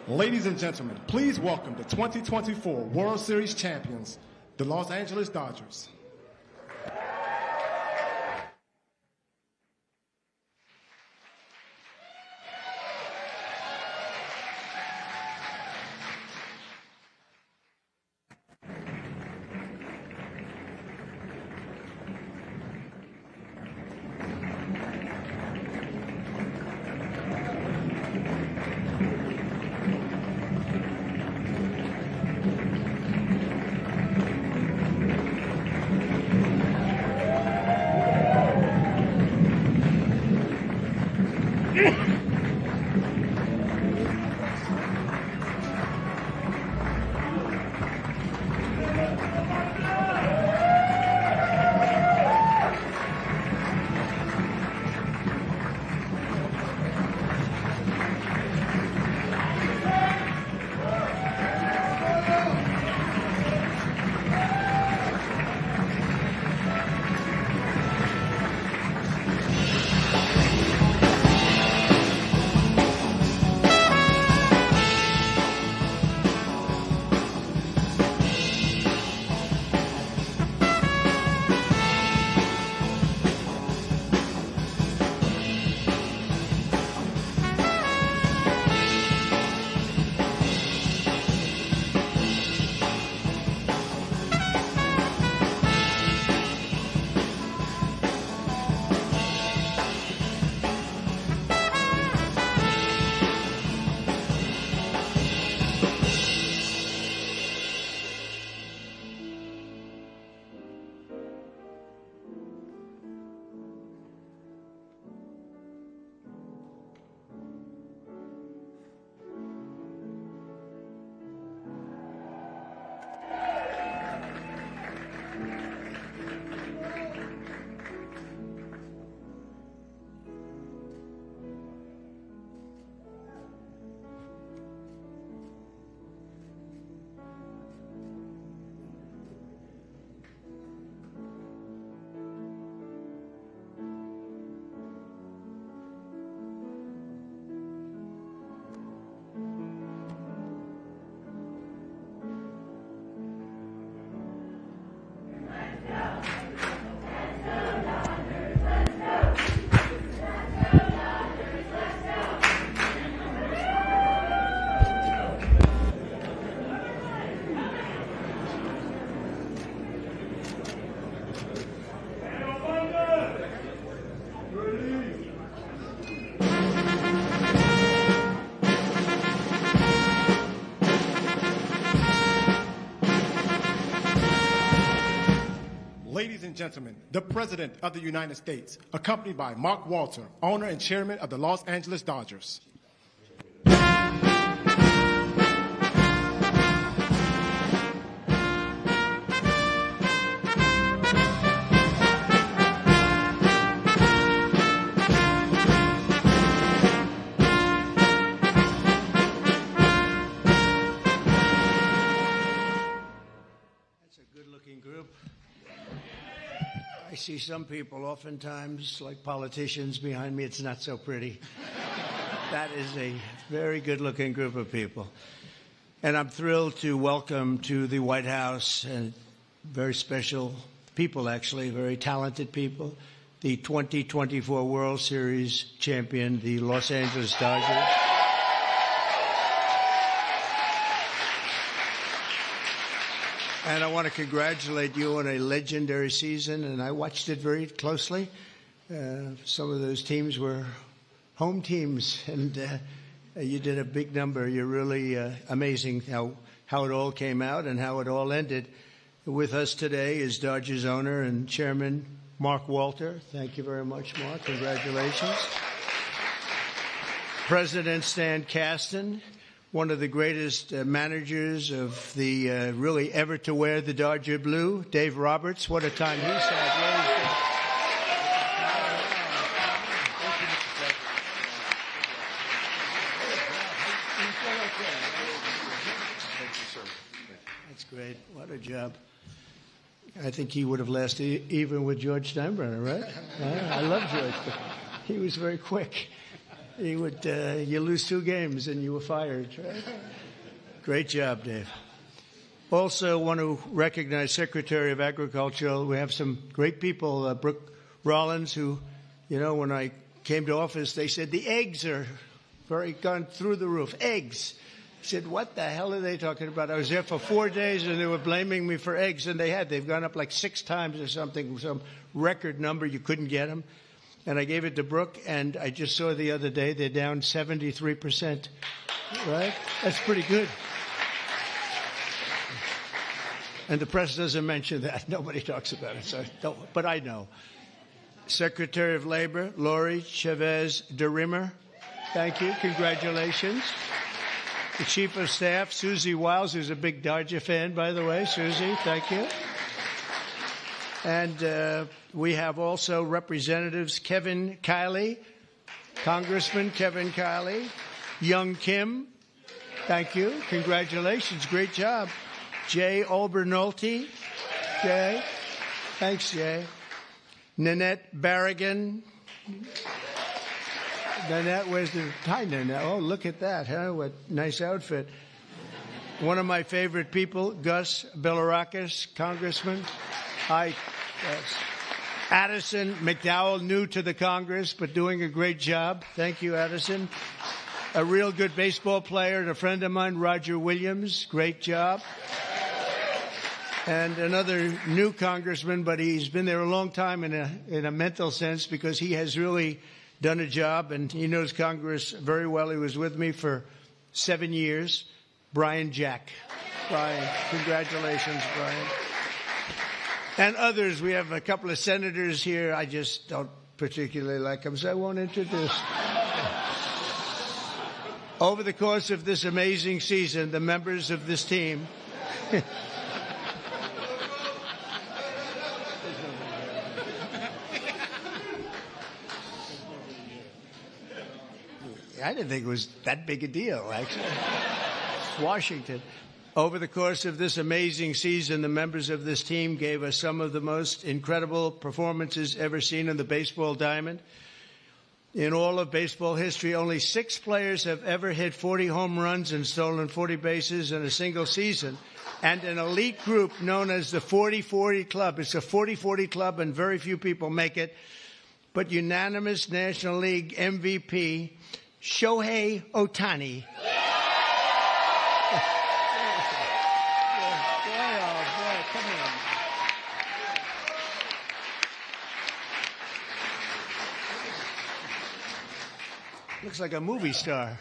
Ladies and gentlemen, please welcome the 2024 World Series champions, the Los Angeles Dodgers. Ladies and gentlemen, the President of the United States, accompanied by Mark Walter, owner and chairman of the Los Angeles Dodgers. That's a good-looking group. I see some people oftentimes, like politicians behind me, it's not so pretty. That is a very good-looking group of people. And I'm thrilled to welcome to the White House and very special people, actually, very talented people, the 2024 World Series champion, the Los Angeles Dodgers. And I want to congratulate you on a legendary season, and I watched it very closely. Some of those teams were home teams, and you did a big number. You're really amazing how it all came out and how it all ended. With us today is Dodgers owner and chairman Mark Walter. Thank you very much, Mark. Congratulations. President Stan Kasten, one of the greatest managers of the really ever to wear the Dodger blue, Dave Roberts. What a time he's had. That's great. What a job. I think he would have lasted even with George Steinbrenner, right? I love George, but he was very quick. He would. You lose 2 games and you were fired. Right? Great job, Dave. Also want to recognize Secretary of Agriculture. We have some great people, Brooke Rollins, who, when I came to office, they said the eggs are gone through the roof. Eggs. I said, what the hell are they talking about? I was there for 4 days and they were blaming me for eggs, and they've gone up like 6 times or something, some record number. You couldn't get them. And I gave it to Brooke, and I just saw the other day they're down 73%. Right? That's pretty good. And the press doesn't mention that. Nobody talks about it, but I know. Secretary of Labor, Lori Chavez DeRimmer. Thank you. Congratulations. The Chief of Staff, Susie Wiles, who's a big Dodger fan, by the way. Susie, thank you. And we have also Representatives Kevin Kiley, Congressman Kevin Kiley, Young Kim. Thank you. Congratulations. Great job. Jay Olbernolte. Jay. Thanks, Jay. Nanette Barragan. Nanette, where's the... Hi, Nanette. Oh, look at that, huh? What nice outfit. One of my favorite people, Gus Bilirakis, Congressman. Hi, Gus. Addison McDowell, new to the Congress, but doing a great job. Thank you, Addison. A real good baseball player and a friend of mine, Roger Williams. Great job. And another new congressman, but he's been there a long time in a mental sense, because he has really done a job and he knows Congress very well. He was with me for 7 years. Brian Jack. Brian, congratulations, Brian. And others. We have a couple of senators here. I just don't particularly like them, so I won't introduce. Over the course of this amazing season, the members of this team... I didn't think it was that big a deal, actually. Washington. Over the course of this amazing season, the members of this team gave us some of the most incredible performances ever seen on the baseball diamond. In all of baseball history, only 6 players have ever hit 40 home runs and stolen 40 bases in a single season. And an elite group known as the 40-40 Club. It's a 40-40 club, and very few people make it. But unanimous National League MVP... Shohei Ohtani. Looks like a movie star.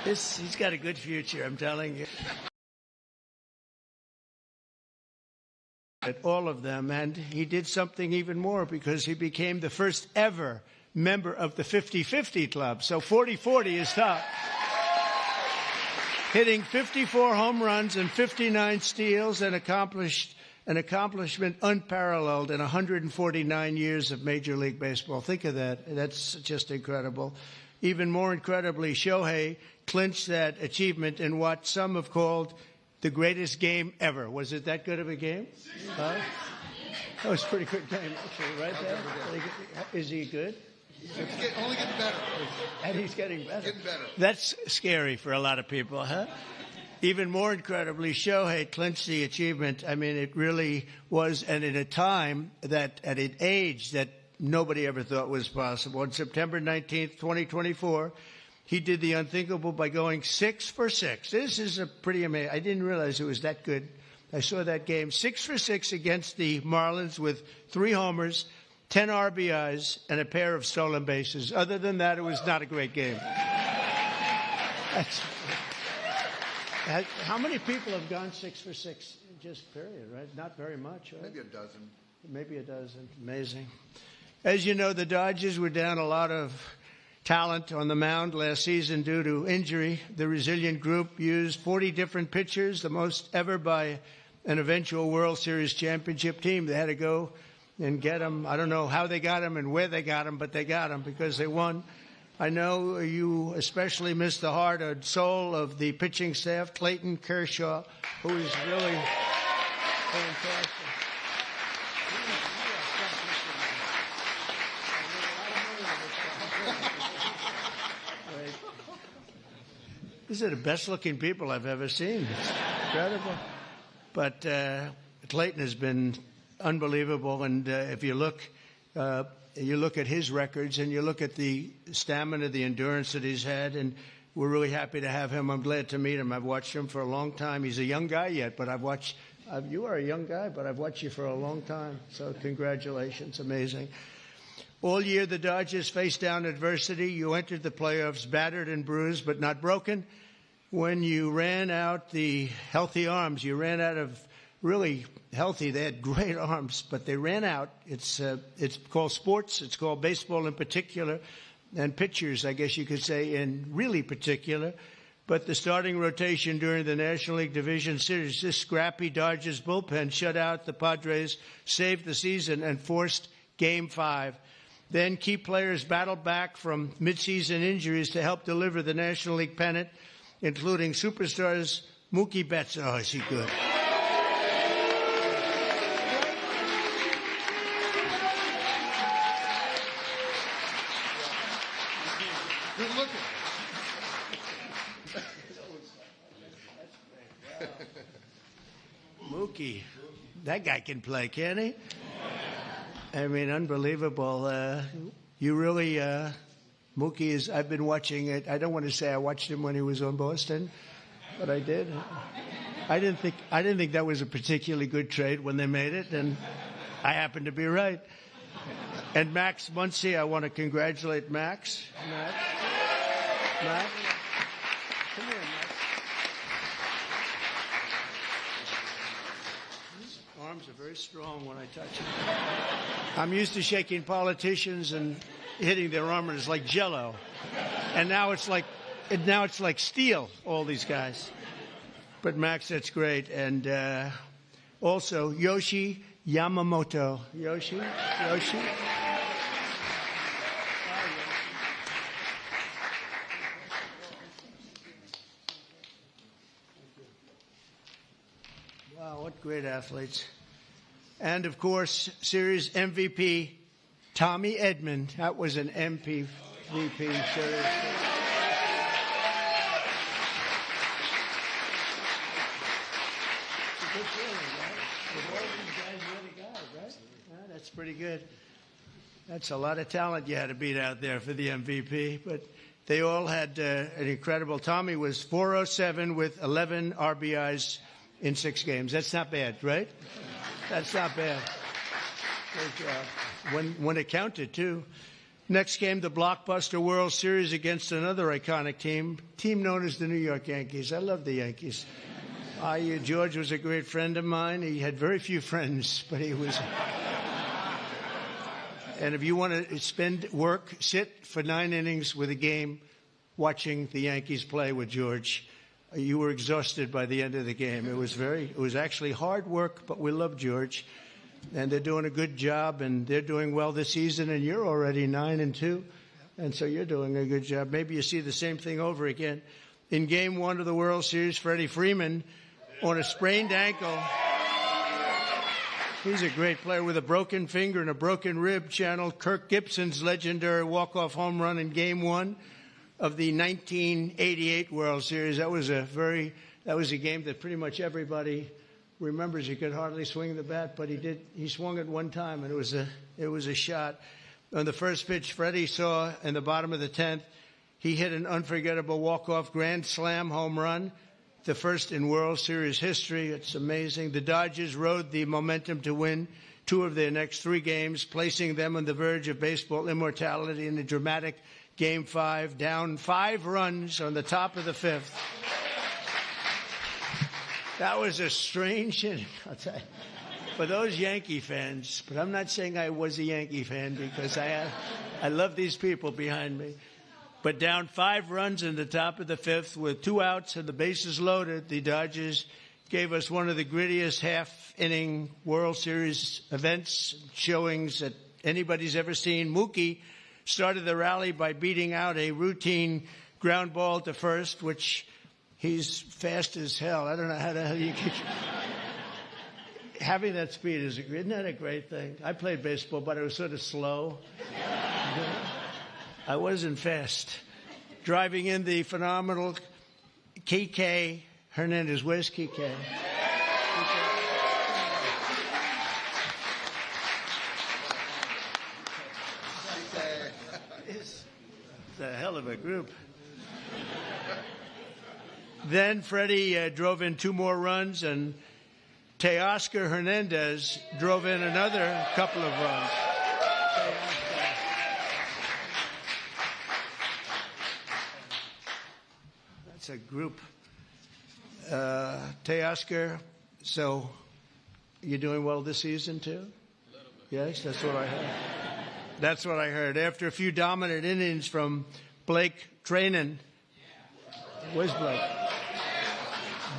He's got a good future, I'm telling you. All of them, and he did something even more, because he became the first ever member of the 50-50 club. So 40-40 is top. Hitting 54 home runs and 59 steals, and an accomplishment unparalleled in 149 years of Major League Baseball. Think of that. That's just incredible. Even more incredibly, Shohei clinched that achievement in what some have called the greatest game ever. Was it that good of a game? That was a pretty good game, actually, right there. Is he good? Only getting better. And he's getting better. Getting better. That's scary for a lot of people, huh? Even more incredibly, Shohei clinched the achievement. I mean, it really was, and at a time that, at an age that nobody ever thought was possible. On September 19th, 2024, he did the unthinkable by going 6 for 6. This is a pretty amazing. I didn't realize it was that good. I saw that game. 6 for 6 against the Marlins with 3 homers, 10 RBIs, and a pair of stolen bases. Other than that, it was not a great game. How many people have gone 6 for 6? Just period, right? Not very much, right? Maybe a dozen. Maybe a dozen. Amazing. As you know, the Dodgers were down a lot of talent on the mound last season due to injury. The resilient group used 40 different pitchers, the most ever by an eventual World Series championship team. They had to go and get them. I don't know how they got them and where they got them, but they got them because they won. I know you especially miss the heart and soul of the pitching staff, Clayton Kershaw, who is really fantastic. these are the best-looking people I've ever seen. It's incredible. But Clayton has been unbelievable, and if you look at his records and you look at the stamina, the endurance that he's had, and we're really happy to have him. I'm glad to meet him. I've watched him for a long time. He's a young guy yet, but you are a young guy, but I've watched you for a long time. So congratulations. Amazing. All year the Dodgers faced down adversity. You entered the playoffs battered and bruised, but not broken. When you ran out the healthy arms, you ran out of really healthy. They had great arms, but they ran out. It's called sports. It's called baseball in particular, and pitchers, I guess you could say, in really particular. But the starting rotation during the National League Division Series, this scrappy Dodgers bullpen shut out the Padres, saved the season, and forced Game 5. Then key players battled back from midseason injuries to help deliver the National League pennant, including superstars Mookie Betts. Oh, is he good? Good looking. Mookie, that guy can play, can't he? I mean, unbelievable. You really, Mookie is, I've been watching it. I don't want to say I watched him when he was on Boston, but I did. I didn't think that was a particularly good trade when they made it, and I happened to be right. And Max Muncy, I want to congratulate Max. Max. Come here, Max. His arms are very strong when I touch them. I'm used to shaking politicians and hitting their arm, and it's like Jell-O. And now it's like steel, all these guys. But Max, that's great. And also Yoshi Yamamoto. Yoshi. Wow, what great athletes. And, of course, series MVP, Tommy Edman. That was an MVP series. Good feeling, right? With all these guys, you're the guy, right? Yeah, that's pretty good. That's a lot of talent you had to beat out there for the MVP. But they all had an incredible. Tommy was 407 with 11 RBIs in 6 games. That's not bad, right? That's not bad. Great job. When it counted, too. Next game, the blockbuster World Series against another iconic team known as the New York Yankees. I love the Yankees. George was a great friend of mine. He had very few friends, but he was. And if you want to sit for 9 innings with a game watching the Yankees play with George, you were exhausted by the end of the game. It was actually hard work, but we love George. And they're doing a good job, and they're doing well this season, and you're already 9-2. And so you're doing a good job. Maybe you see the same thing over again. In Game 1 of the World Series, Freddie Freeman, on a sprained ankle. He's a great player with a broken finger and a broken rib, channeled Kirk Gibson's legendary walk-off home run in Game 1 of the 1988 World Series. That was a game that pretty much everybody remembers. He could hardly swing the bat, but he swung it one time, and it was a shot. On the first pitch Freddie saw in the bottom of the 10th, he hit an unforgettable walk-off grand slam home run, the first in World Series history. It's amazing. The Dodgers rode the momentum to win 2 of their next 3 games, placing them on the verge of baseball immortality in a dramatic Game 5, down 5 runs on the top of the 5th. That was a strange inning, I'll tell you, for those Yankee fans. But I'm not saying I was a Yankee fan, because I love these people behind me. But down 5 runs in the top of the 5th with 2 outs and the bases loaded, the Dodgers gave us one of the grittiest half-inning World Series events, showings that anybody's ever seen. Mookie started the rally by beating out a routine ground ball to first, which he's fast as hell. I don't know how the hell you get. Having that speed isn't that a great thing? I played baseball, but I was sort of slow. I wasn't fast. Driving in the phenomenal Kike Hernandez. Where's Kike? It's a hell of a group. Then Freddie drove in 2 more runs, and Teoscar Hernandez drove in another couple of runs. That's a group. Teoscar, so you're doing well this season too? Yes, that's what I heard. That's what I heard. After a few dominant innings from Blake Trainin. Where's Blake?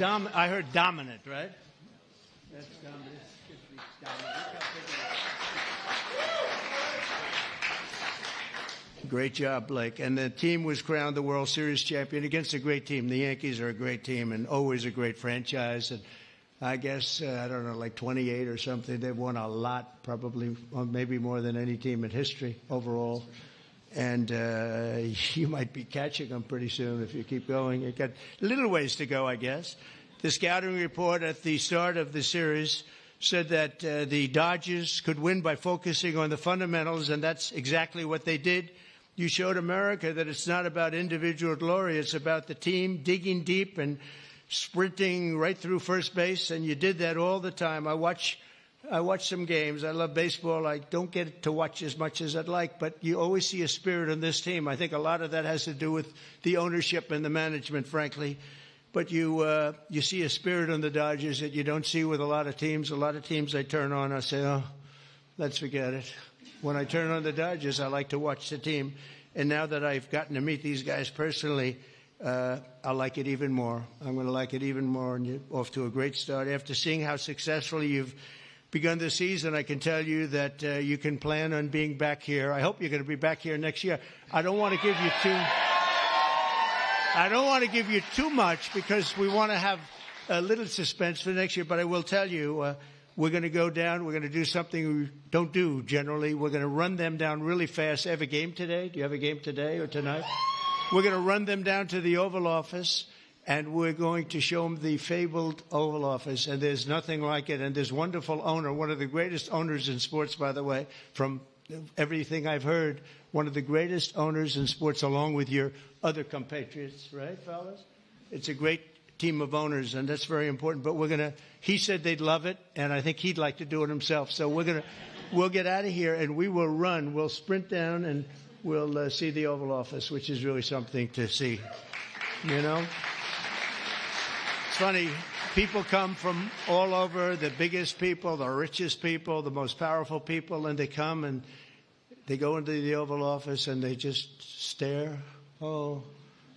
I heard dominant, right? That's dominant. Great job, Blake. And the team was crowned the World Series champion against a great team. The Yankees are a great team and always a great franchise. And I guess, I don't know, like 28 or something. They've won a lot, probably, maybe more than any team in history overall. And you might be catching them pretty soon if you keep going. You've got a little ways to go, I guess. The scouting report at the start of the series said that the Dodgers could win by focusing on the fundamentals, and that's exactly what they did. You showed America that it's not about individual glory. It's about the team digging deep and sprinting right through first base, and you did that all the time. I watch some games. I love baseball. I don't get to watch as much as I'd like, but you always see a spirit on this team. I think a lot of that has to do with the ownership and the management, frankly. But you see a spirit on the Dodgers that you don't see with a lot of teams. A lot of teams I turn on, I say, oh, let's forget it. When I turn on the Dodgers, I like to watch the team. And now that I've gotten to meet these guys personally, I like it even more. I'm going to like it even more, and you're off to a great start. After seeing how successfully you've begun the season, I can tell you that you can plan on being back here. I hope you're going to be back here next year. I don't want to give you too much because we want to have a little suspense for next year, but I will tell you, we're going to go down. We're going to do something we don't do generally. We're going to run them down really fast. Have a game today? Do you have a game today or tonight? We're going to run them down to the Oval Office, and we're going to show them the fabled Oval Office, and there's nothing like it. And this wonderful owner, one of the greatest owners in sports, by the way, from everything I've heard, one of the greatest owners in sports along with your other compatriots, right, fellas? It's a great team of owners, and that's very important. But he said they'd love it, and I think he'd like to do it himself. So we'll get out of here, and we will run. We'll sprint down, and we'll see the Oval Office, which is really something to see, you know? It's funny. People come from all over, the biggest people, the richest people, the most powerful people, and they come and they go into the Oval Office and they just stare. Oh,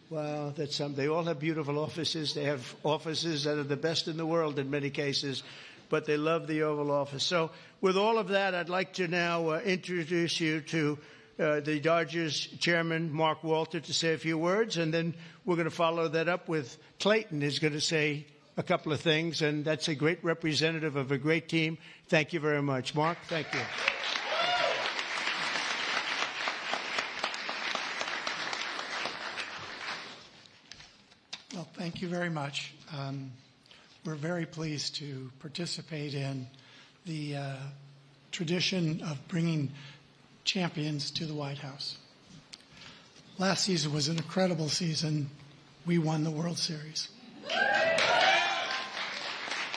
wow, that's something. They all have beautiful offices. They have offices that are the best in the world in many cases, but they love the Oval Office. So with all of that, I'd like to now introduce you to the Dodgers chairman, Mark Walter, to say a few words, and then we're going to follow that up with Clayton, who's going to say a couple of things, and that's a great representative of a great team. Thank you very much. Mark, thank you. Well, thank you very much. We're very pleased to participate in the tradition of bringing champions to the White House. Last season was an incredible season. We won the World Series.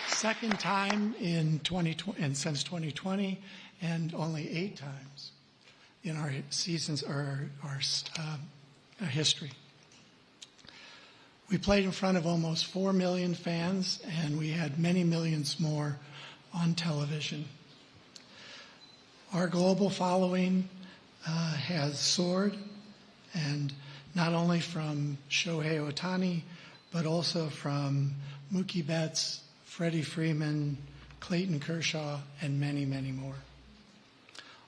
Second time in 2020, and since 2020, and only 8 times in our seasons or our history. We played in front of almost 4 million fans, and we had many millions more on television. Our global following has soared, and not only from Shohei Ohtani, but also from Mookie Betts, Freddie Freeman, Clayton Kershaw, and many, many more.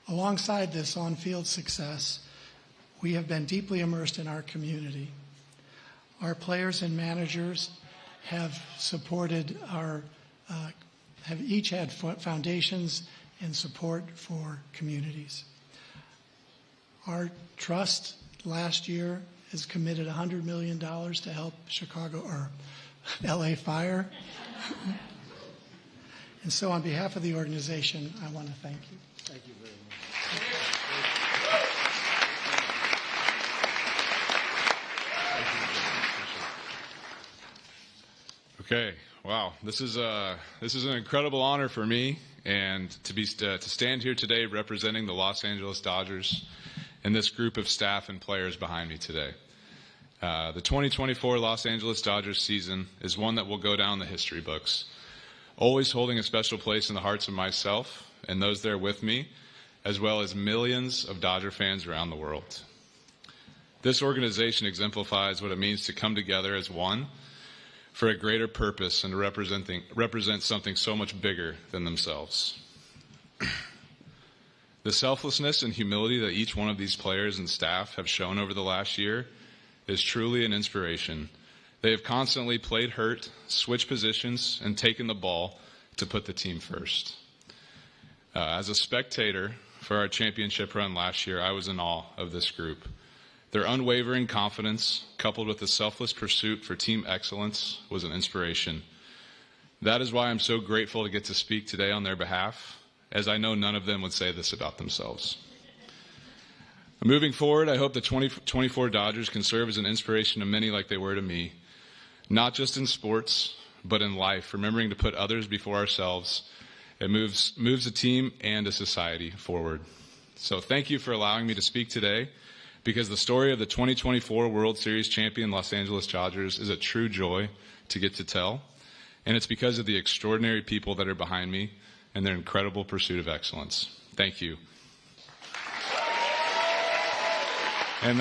Alongside this on-field success, we have been deeply immersed in our community. Our players and managers have supported have each had foundations and support for communities. Our trust last year has committed $100 million to help Chicago or LA Fire. And so on behalf of the organization, I want to thank you. Thank you very much. Okay, wow, this is an incredible honor for me, and to stand here today representing the Los Angeles Dodgers and this group of staff and players behind me today. The 2024 Los Angeles Dodgers season is one that will go down the history books, always holding a special place in the hearts of myself and those there with me, as well as millions of Dodger fans around the world. This organization exemplifies what it means to come together as one for a greater purpose and to represent something so much bigger than themselves. The selflessness and humility that each one of these players and staff have shown over the last year is truly an inspiration. They have constantly played hurt, switched positions, and taken the ball to put the team first. As a spectator for our championship run last year, I was in awe of this group. Their unwavering confidence, coupled with a selfless pursuit for team excellence, was an inspiration. That is why I'm so grateful to get to speak today on their behalf, as I know none of them would say this about themselves. Moving forward, I hope the 2024 Dodgers can serve as an inspiration to many like they were to me, not just in sports, but in life, remembering to put others before ourselves. It moves a team and a society forward. So thank you for allowing me to speak today, because the story of the 2024 World Series champion Los Angeles Dodgers is a true joy to get to tell, and it's because of the extraordinary people that are behind me and their incredible pursuit of excellence. Thank you. And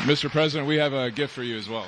Mr. President, we have a gift for you as well.